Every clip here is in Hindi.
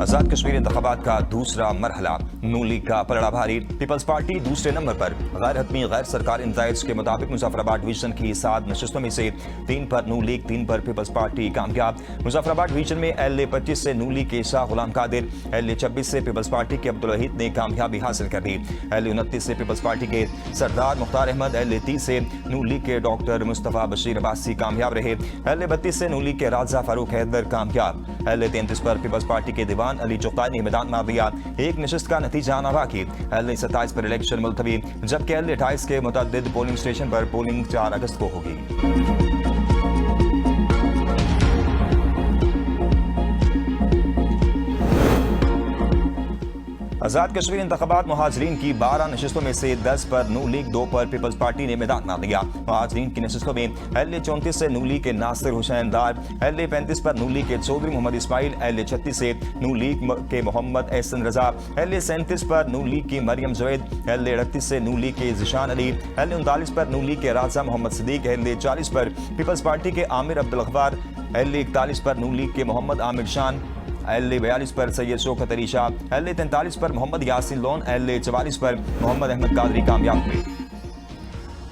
आजाद कश्मीर इंतखाबात का दूसरा मरहला, नून लीग का पलड़ा भारी। पीपल्स पार्टी दूसरे नंबर पर। गैर हतमी गैर सरकारी नताइज के मुताबिक मुजफ्फराबाद डिवीजन की 7 नशस्तों में से 3 पर नून लीग, 3 पर पीपल्स पार्टी कामयाब। मुजफ्फराबाद डिवीजन में LA 25 से नून लीग के शाह गुलाम कादिर, LA 26 से पीपल्स पार्टी के अब्दुल वहीद ने कामयाबी हासिल कर ली। LA 29 से पीपल्स पार्टी के सरदार मुख्तार अहमद, LA 30 से नून लीग के डॉक्टर मुस्तफा बशीर अब्बासी कामयाब रहे। LA 32 से नून लीग के राजा फारूक हैदर कामयाब। LA 33 पर पीपल्स पार्टी के दीवान अली चौकाई ने मैदान मार दिया। एक नशिस्त का नतीजा आना बाकी। LA 27 पर इलेक्शन मुलतवी, जबकि LA 28 के मुतअद्दिद पोलिंग स्टेशन पर पोलिंग 4 अगस्त को होगी। आजाद कश्मीर इंतखाबात मुहाजिरीन की 12 नशस्तों में से 10 पर नून लीग, 2 पर पीपल्स पार्टी ने मैदान मार दिया। मुहाजिरीन की नशस्तों में LA 34 से नून लीग के नासिर हुसैन दार, LA 35 पर नून लीग के चौधरी मोहम्मद इस्माइल, LA 36 से नून लीग के मोहम्मद एहसन रजा, LA 37 पर नून लीग की मरियम जवेद, LA 38 से नून लीग के जिशान अली, LA 39 पर नून लीग के राजा मोहम्मद सिद्दीक, LA 40 पर पीपल्स पार्टी के आमिर अब्दुल गफ्फार, LA 41 पर नून लीग के मोहम्मद आमिर शान, LA 42 पर सैयद शौकत अली शाह, LA 43 पर मोहम्मद यासिन लोन, LA 44 पर मोहम्मद अहमद कादरी कामयाब हुए।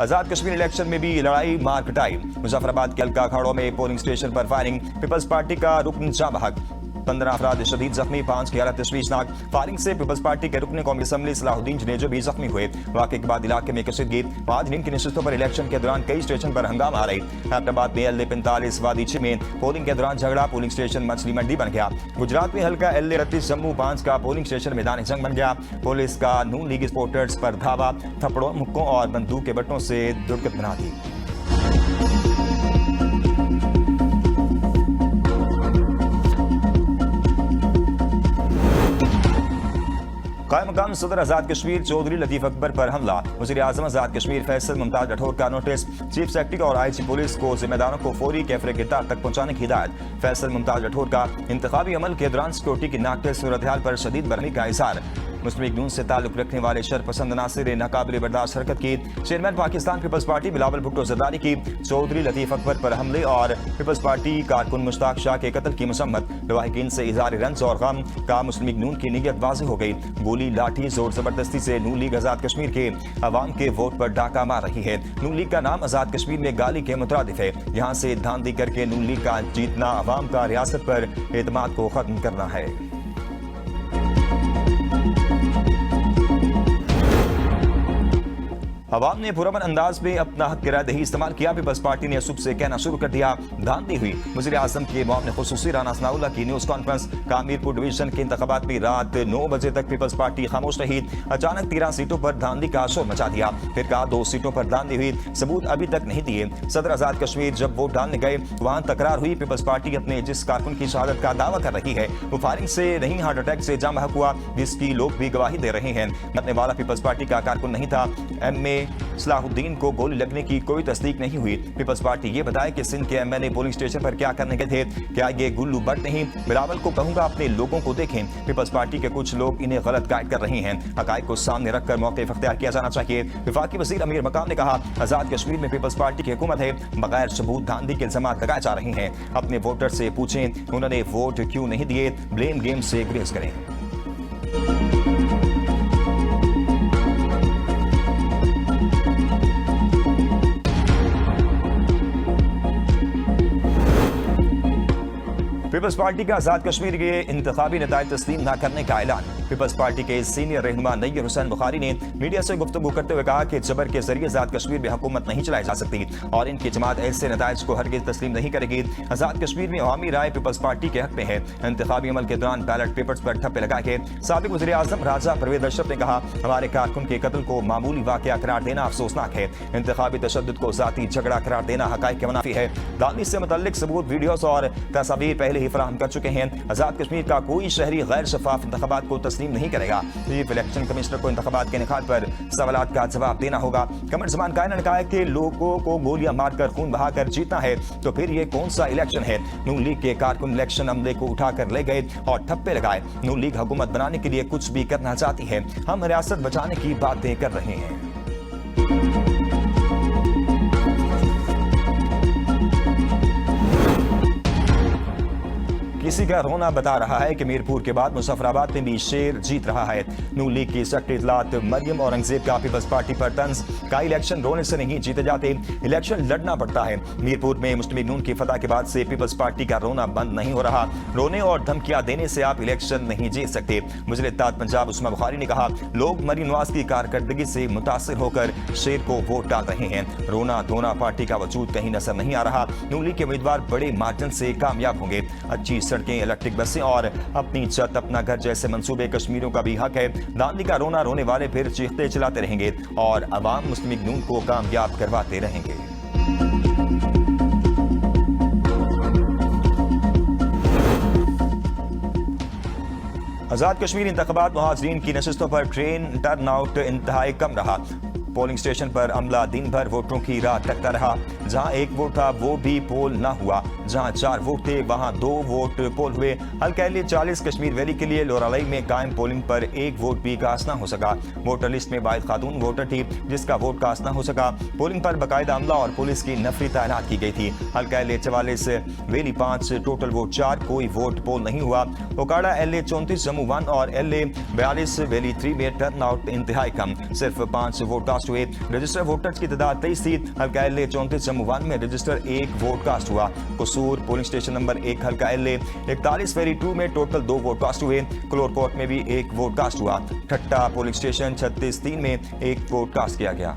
आजाद कश्मीर इलेक्शन में भी लड़ाई मार पिटाई। मुजफ्फराबाद के अलका अखाड़ों में पोलिंग स्टेशन पर फायरिंग, पीपल्स पार्टी का रुकन जाँ बहक, 15 अफराद शदीद जख्मी, 5 की हालत तशवीशनाक। फायरिंग से पीपल्स पार्टी के रुकन कौमी असम्बली सलाहुद्दीन जनेजो भी जख्मी हुए। वाक़े के बाद इलाके में कशीदगी। मुहाजिरीन की नशस्तों पर इलेक्शन के दौरान कई स्टेशन पर हंगामा आ रही। हैदराबाद में LA 45 वादी 6 में पोलिंग के दौरान झगड़ा, पोलिंग स्टेशन मछली मंडी बन गया। गुजरात में हल्का LA 38 जम्मू 5 का पोलिंग स्टेशन मैदान जंग बन गया। पुलिस का नून लीग सपोर्टर्स पर धावा, थप्पड़ों, मुक्कों और बंदूक के बट्टों से दुर्गत बना दी। कायम मकाम सदर आजाद कश्मीर चौधरी लतीफ अकबर पर हमला। वज़ीर आज़म आजाद कश्मीर फैसल मुमताज राठौर का नोटिस। चीफ सेक्रेटरी और IG पुलिस को जिम्मेदारों को फौरी कैफरे गिरफ्तार तक पहुंचाने की हिदायत। फैसल मुमताज राठौर का इंतखाबी अमल के दौरान सिक्योरिटी की नाक़िस सूरत हाल पर शदीद बरहमी का इज़हार। मुस्लिम लीग नून से ताल्लुक रखने वाले शरपसंद नासिर ने नाकाबिल बर्दाश्त हरकत की। चेयरमैन पाकिस्तान पीपल्स पार्टी बिलावल भुट्टो जरदारी की चौधरी लतीफ अकबर पर हमले और पीपल्स पार्टी कारकुन मुश्ताक शाह के कत्ल की मसम्मत। लवाहिकीन से इज़हार रंज और गम का मुस्लिम लीग नून की नीयत वाज़ेह हो गई। गोली, लाठी, जोर जबरदस्ती से नून लीग आजाद कश्मीर के अवाम के वोट पर डाका मार रही है। नून लीग का नाम आजाद कश्मीर में गाली के मुतरादिफ है। यहाँ से धांधली करके नून लीग का जीतना अवाम का रियासत पर एतमाद को खत्म करना है। अवाम ने पुरअमन अंदाज में अपना हक की रायदही इस्तेमाल किया। पीपल्स पार्टी ने सुबह से कहना शुरू कर दिया, धांधली हुई। वज़ीर आज़म के मुआविन खुसूसी राना सनाउल्लाह की न्यूज़ कॉन्फ्रेंस। कामीरपुर डिवीजन के इंतखाबात में रात 9 बजे तक पीपल्स पार्टी खामोश रही। अचानक 13 सीटों पर धांधली का शोर मचा दिया। फिर कहा 2 सीटों पर धांधली हुई, सबूत अभी तक नहीं दिए। सदर आजाद कश्मीर जब वोट डालने गए वहां तकरार हुई। पीपल्स पार्टी अपने जिस कारकुन की शहादत का दावा कर रही है वो फायरिंग से नहीं, हार्ट अटैक से जाम बहक हुआ, जिसकी लोग भी गवाही दे रहे हैं। मरने वाला पीपल्स पार्टी का कारकुन नहीं था। MA सलाहुद्दीन को गोली लगने की कोई तस्दीक नहीं हुई। पीपल्स पार्टी ये बताए कि सिंध के MLA पोलिंग स्टेशन पर क्या करने गए थे, क्या ये गुल्लू बट नहीं। बिलावल को कहूंगा अपने लोगों को देखें। पीपल्स पार्टी के कुछ लोग इन्हें गलत गाइड कर रहे हैं। हकायक को सामने रखकर मौक़िफ़ इख्तियार किया जाना चाहिए। वफाकी वज़ीर अमीर मकाम ने कहा, आजाद कश्मीर में पीपल्स पार्टी की हुकूमत है, बगैर सबूत धांधली के इल्ज़ामात लगाए जा रहे हैं। अपने वोटर से पूछें उन्होंने वोट क्यों नहीं दिए। ब्लेम गेम से गुरेज करें। पीपल्स पार्टी का आजाद कश्मीर के इंतखाबी नताइज तस्लीम न करने का ऐलान। पीपल्स पार्टी के सीनियर रहनुमा नय्यर हुसैन बुखारी ने मीडिया से गुफ्तगू करते हुए कहा कि जबर के जरिए आजाद कश्मीर में हुकूमत नहीं चलाई जा सकती और इनकी जमात ऐसे नताइज को हरगिज़ तस्लीम नहीं करेगी। आजाद कश्मीर में अवामी राय पीपल्स पार्टी के हक में है। इंतखाबी अमल के दौरान बैलेट पेपर्स पर ठप्पे लगाए गए। साबिक वज़ीर आज़म राजा परवेज अशरफ ने कहा, हमारे कारकुन के कत्ल को मामूली वाक़या करार देना अफसोसनाक है। इंतखाबी तशद्दुद को ज़ाती झगड़ा करार देना हक़ाइक़ के मुनाफी है। दानी से मुतल्लिक सबूत, वीडियोज़ और तस्वीर पहले ही फराहम कर चुके हैं। आजाद कश्मीर का कोई शहरी गैर शफाफ इंतखाबात को तस्लीम नहीं करेगा। चीफ इलेक्शन कमिश्नर को इंतखाबात के निकात पर सवालात का जवाब देना होगा। कमर जमान कायना ने कहा कि लोगों को गोलियां मारकर खून बहाकर जीतना है तो फिर ये कौन सा इलेक्शन है। नून लीग के कारकुन इलेक्शन अमले को उठाकर ले गए और ठप्पे लगाए। नून लीग हुकूमत बनाने के लिए कुछ भी करना चाहती है। हम रियासत बचाने की बातें कर रहे हैं। किसी का रोना बता रहा है कि मीरपुर के बाद मुजफ्फराबाद में भी शेर जीत रहा है। नून लीग की सेक्रेटरी इतलात मरियम औरंगजेब का पीपल्स पार्टी पर तंज, का इलेक्शन रोने से नहीं जीते जाते, इलेक्शन लड़ना पड़ता है। मीरपुर में मुस्लिम लीग नून की फतह के बाद से पीपल्स पार्टी का रोना बंद नहीं हो रहा। रोने और धमकियां देने से आप इलेक्शन नहीं जीत सकते। वज़ीर इत्तेहाद पंजाब उस्मा बुखारी ने कहा, लोग मरीम नवाज की कारकर्दगी से मुतासिर होकर शेर को वोट डाल रहे हैं। रोना धोना पार्टी का वजूद कहीं नजर नहीं आ रहा। नून लीग के उम्मीदवार बड़े मार्जिन से कामयाब होंगे। अच्छी सड़कें, इलेक्ट्रिक बसें और अपनी छत अपना घर जैसे मंसूबे कश्मीरियों का भी हक है। दांडी का रोना रोने वाले फिर चीखते चलाते रहेंगे और अवाम मुस्लिम लीग नून को कामयाब करवाते रहेंगे। आजाद कश्मीर इंतखाबात मुहाजिरीन की नशिस्तों पर ट्रेन टर्न आउट इंतहाई कम रहा। पोलिंग स्टेशन पर अमला दिन भर वोटरों की राह तकता रहा। जहां एक वोट था वो भी पोल न हुआ। जहां 4 वोट थे वहां 2 वोट पोल हुए। हल्का 40 कश्मीर वैली के लिए लोरालई में कायम पोलिंग पर 1 वोट भी कास्ट न हो सका। वोटर लिस्ट में वाहिद खातून वोटर थी जिसका वोट कास्ट न हो सका। पोलिंग पर बाकायदा अमला और पुलिस की नफरी तैनात की गई थी। हल्का 44 वैली 5, टोटल वोट 4, कोई वोट पोल नहीं हुआ। ओकाड़ा LA 34, जम्मू 1 और LA 42 वैली 3 में टर्न आउट इंतहाई कम, सिर्फ 5 वोट कास्ट हुए। रजिस्टर वोटर्स की तादाद 23 थी। हल्का LA 34 जम्मू 1 में रजिस्टर 1 वोट कास्ट हुआ। कसूर पोलिंग स्टेशन नंबर 1 हल्का LA 41 फेरी 2 में टोटल 2 वोट कास्ट हुए। क्लोरकोट में भी 1 वोट कास्ट हुआ। ठट्टा पोलिंग स्टेशन 36-3 में 1 वोट कास्ट किया गया।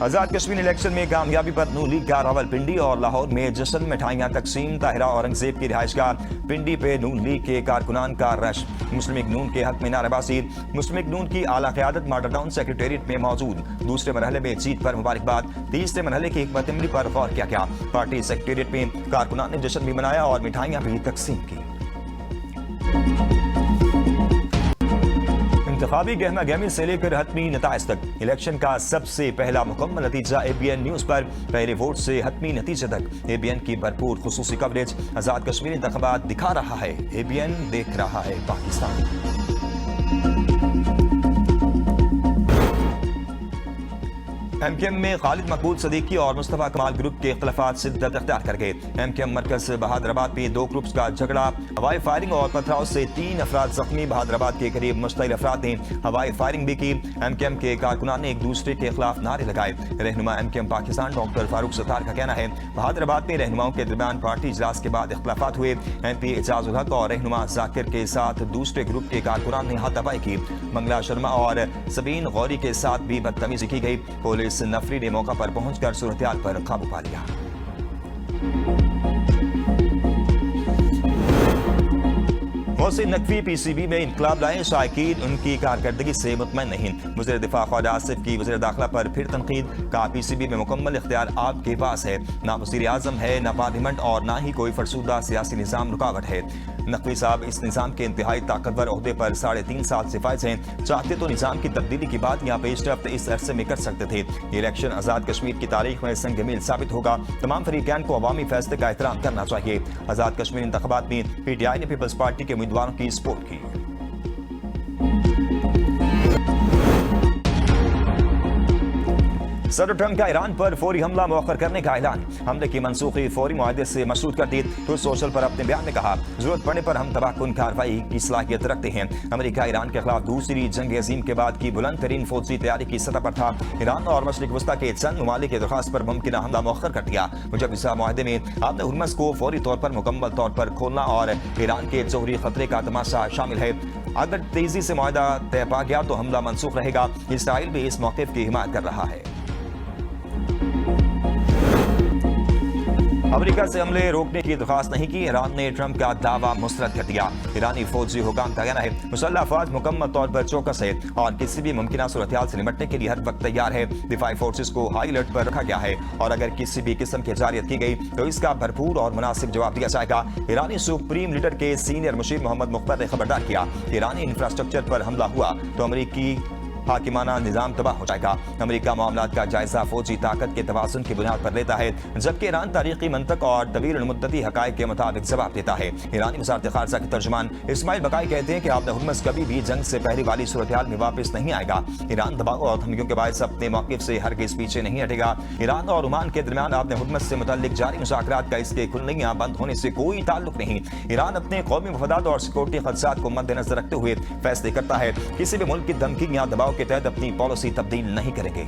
आजाद कश्मीर इलेक्शन में कामयाबी पर नून लीग का रावलपिंडी और लाहौर में जश्न, मिठाइयां तकसीम। ताहिरा औरंगजेब की रिहाइशगाह पिंडी पे नून लीग के कारकुनान का रश। मुस्लिम लीग नून के हक में नारेबाजी। मुस्लिम लीग नून की आला क़यादत मॉडल टाउन सेक्रेटेरिएट में मौजूद। दूसरे मरहले में जीत पर मुबारकबाद। तीसरे मरहले की हिकमत अमली पर गौर किया गया। पार्टी सेक्रेटेरिएट में कारकुनान ने जश्न भी मनाया और मिठाइयां भी तकसीम की। इंतखाबी गहमा गहमी से लेकर हतमी नताइज तक इलेक्शन का सबसे पहला मुकम्मल नतीजा ABN न्यूज पर। पहले वोट से हतमी नतीजे तक ABN की भरपूर खुसूसी कवरेज। आजाद कश्मीर इंतखाबात दिखा रहा है, ABN देख रहा है पाकिस्तान। MKM में खालिद मकबूल सदीकी और मुस्तफा कमाल ग्रुप के इख्तिलाफात शिद्दत अख्तियार कर गए। MKM मरकज बहादराबाद में 2 ग्रुप्स का झगड़ा, हवाई फायरिंग और पथराव से 3 अफराद जख्मी। बहादराबाद के करीब मुश्तइल अफराद ने हवाई फायरिंग भी की। MKM के कारकुनान ने एक दूसरे के खिलाफ नारे लगाए। रहनुमा MKM पाकिस्तान डॉक्टर फारूक सत्तार का कहना है, बहादराबाद में रहनुमाओं के दरमियान पार्टी इजलास के बाद इख्तिलाफात हुए। MP एजाज उल हक और रहनुमा जाकिर के साथ दूसरे ग्रुप के कारकुनान ने हाथापाई की। मंगला शर्मा और सबीन गौरी के साथ भी बदतमीजी की गई। पुलिस नफरी ने मौका पर पहुंचकर सूरत-ए-हाल पर काबू पा लिया। मोहसिन नकवी PCB में इंकलाब लाए, शायकीन उनकी कारकर्दगी से मुतमईन नहीं। वज़ीर दिफा ख्वाजा आसिफ की वज़ीर दाखिला पर फिर तनकीद, का PCB में मुकम्मल इख्तियार आपके पास है। ना वज़ीर आज़म है, ना पार्लियामेंट और ना ही कोई फरसूदा सियासी निज़ाम रुकावट है। नकवी साहब इस निज़ाम के इंतहाई ताकतवर ओहदे पर 3.5 साल से फाइज हैं। चाहते तो निज़ाम की तब्दीली की बात यहाँ पेशरफ्त इस अरसे में कर सकते थे। ये इलेक्शन आज़ाद कश्मीर की तारीख में संग मील साबित होगा। तमाम फरीक़ैन को अवामी फैसले का एहतराम करना चाहिए। आज़ाद कश्मीर इंतखाबात में PTI ने पीपल्स पार्टी के उम्मीदवारों की सपोर्ट की। सदर ट्रंप का ईरान पर फौरी हमला मौखर करने का ऐलान। हमले की मनसूखी फौरी मुआहदे से मशरूत कर दी। ट्रूथ सोशल पर अपने बयान में कहा, जरूरत पड़ने पर हम तबाहकुन कार्रवाई की सलाहियत रखते हैं। अमेरिका ईरान के खिलाफ दूसरी जंग अजीम के बाद की बुलंद तरीन फौजी तैयारी की सतह पर था। ईरान और मशरिक वस्ता के चंद ममालिक की दरख्वास्त पर मुमकिन हमला मौखर कर दिया। मुजव्वज़ा मुआहदे में आपने हुर्मस को फौरी तौर पर मुकम्मल तौर पर खोलना और ईरान के जोहरी खतरे का तमाशा शामिल है। अगर तेजी से मुआहदा तय पा गया तो हमला मनसूख रहेगा। इसराइल भी इस मौक़िफ़ की हिमायत कर रहा है। अमेरिका से हमले रोकने की दरख्वास्त नहीं की। ईरान ने ट्रंप का दावा मुस्तरद कर दिया। ईरानी फौजी हुकाम का कहना है, मुसल्लह अफवाज मुकम्मल तौर पर चौकस है और किसी भी मुमकिन सूरत-ए-हाल से निपटने के लिए हर वक्त तैयार है। दिफाई फोर्सेस को हाई अलर्ट पर रखा गया है और अगर किसी भी किस्म की जारियत की गई तो इसका भरपूर और मुनासिब जवाब दिया जाएगा। ईरानी सुप्रीम लीडर के सीनियर मुशीर मोहम्मद मुख्तर ने खबरदार किया, ईरानी इंफ्रास्ट्रक्चर पर हमला हुआ तो अमेरिकी हाकिमाना निजाम तबाह हो जाएगा। अमेरिका मामलात का जायजा फौजी ताकत के तवाज़ुन की बुनियाद पर लेता है, जबकि ईरान तारीखी मंतक और तवील मुद्दती हकायक के मुताबिक जवाब देता है। ईरानी वज़ारत ख़ारजा के तर्जुमान इस्माइल बकाई कहते हैं कि आबद हुर्मुज़ कभी भी जंग से पहले वाली सूरत हाल में वापस नहीं आएगा। ईरान दबाव और धमकियों के बायस अपने मौक़िफ़ से हरगिज़ पीछे नहीं हटेगा। ईरान और ओमान के दरमियान आबद हुर्मुज़ से मुतल्लिक जारी मुज़ाकरात का इसके खुलनियाँ बंद होने से कोई ताल्लुक नहीं। ईरान अपने कौमी मफादात और सिक्योरिटी खदशात को मद्देनजर रखते हुए फैसले करता है, किसी भी मुल्क की धमकी या दबाव के तहत अपनी पॉलिसी तब्दील नहीं करेंगे।